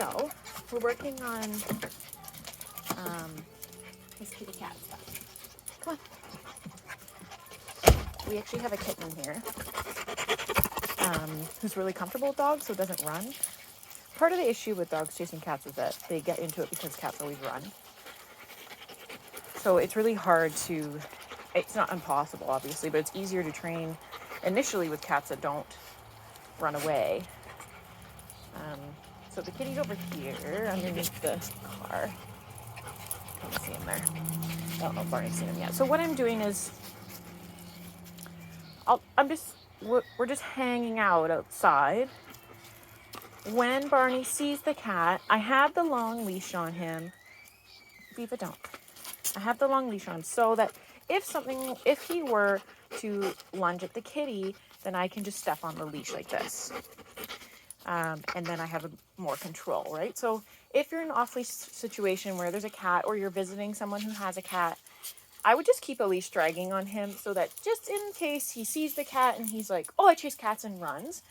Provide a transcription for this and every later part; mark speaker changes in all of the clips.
Speaker 1: So we're working on his kitty cat stuff. Come on. We actually have a kitten here who's really comfortable with dogs, so it doesn't run. Part of the issue with dogs chasing cats is that they get into it because cats always run. So it's really hard to, it's not impossible obviously, but it's easier to train initially with cats that don't run away. So the kitty's over here underneath the car. I can't see him there. I don't know if Barney's seen him yet. So what I'm doing is, we're just hanging out outside. When Barney sees the cat, I have the long leash on him. Viva, don't. I have the long leash on so that if he were to lunge at the kitty, then I can just step on the leash like this. And then I have more control, right? So if you're in an off-leash situation where there's a cat or you're visiting someone who has a cat, I would just keep a leash dragging on him so that just in case he sees the cat and he's like, oh, I chase cats, and runs,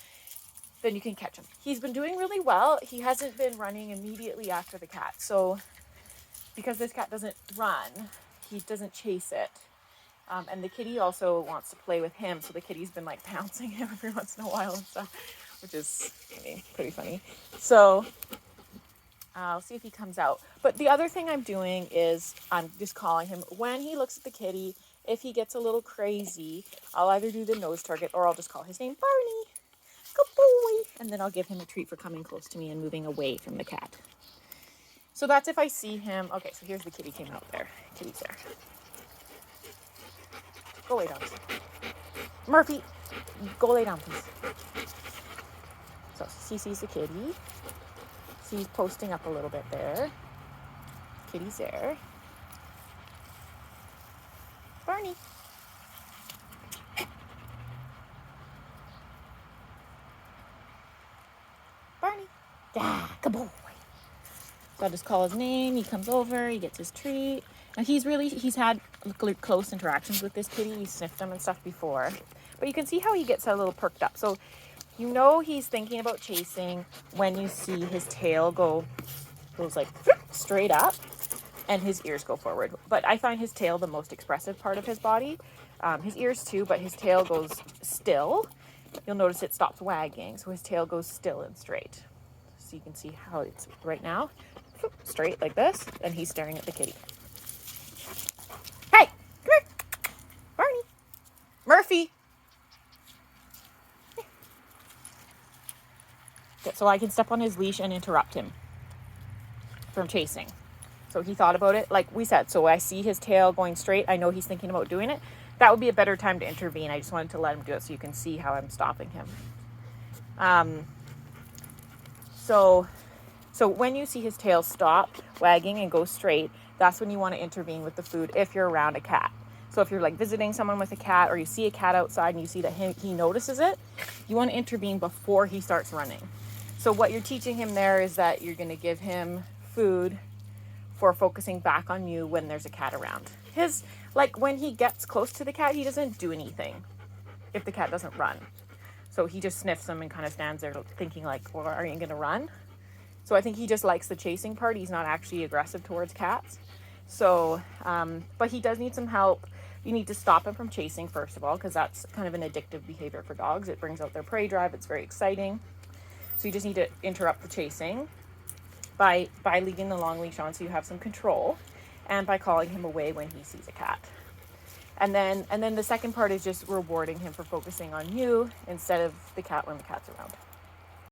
Speaker 1: then you can catch him. He's been doing really well. He hasn't been running immediately after the cat. So because this cat doesn't run, he doesn't chase it. And the kitty also wants to play with him. So the kitty's been like pouncing him every once in a while and stuff, which is pretty funny. So I'll see if he comes out. But the other thing I'm doing is I'm just calling him. When he looks at the kitty, if he gets a little crazy, I'll either do the nose target or I'll just call his name, Barney. Good boy. And then I'll give him a treat for coming close to me and moving away from the cat. So that's if I see him. Okay, so here's the kitty came out there. Kitty's there. Go lay down. Murphy, go lay down, please. So he sees the kitty. He's posting up a little bit there. Kitty's there. Barney. Barney. Yeah, good boy. So I'll just call his name. He comes over. He gets his treat. Now he's had close interactions with this kitty. He sniffed him and stuff before. But you can see how he gets a little perked up. So you know he's thinking about chasing when you see his tail goes like straight up and his ears go forward. But I find his tail the most expressive part of his body. His ears too, but his tail goes still. You'll notice it stops wagging, so his tail goes still and straight. So you can see how it's right now, straight like this, and he's staring at the kitty. Hey, come here. Barney. Murphy. So I can step on his leash and interrupt him from chasing. So he thought about it, like we said. So I see his tail going straight. I know he's thinking about doing it. That would be a better time to intervene. I just wanted to let him do it so you can see how I'm stopping him. So when you see his tail stop wagging and go straight, that's when you want to intervene with the food if you're around a cat. So if you're like visiting someone with a cat or you see a cat outside and you see that he notices it, you want to intervene before he starts running. So what you're teaching him there is that you're going to give him food for focusing back on you when there's a cat around. When he gets close to the cat, he doesn't do anything if the cat doesn't run. So he just sniffs him and kind of stands there thinking like, well, are you going to run? So I think he just likes the chasing part. He's not actually aggressive towards cats. So, but he does need some help. You need to stop him from chasing, first of all, because that's kind of an addictive behavior for dogs. It brings out their prey drive. It's very exciting. So you just need to interrupt the chasing by leaving the long leash on so you have some control, and by calling him away when he sees a cat. And then the second part is just rewarding him for focusing on you instead of the cat when the cat's around.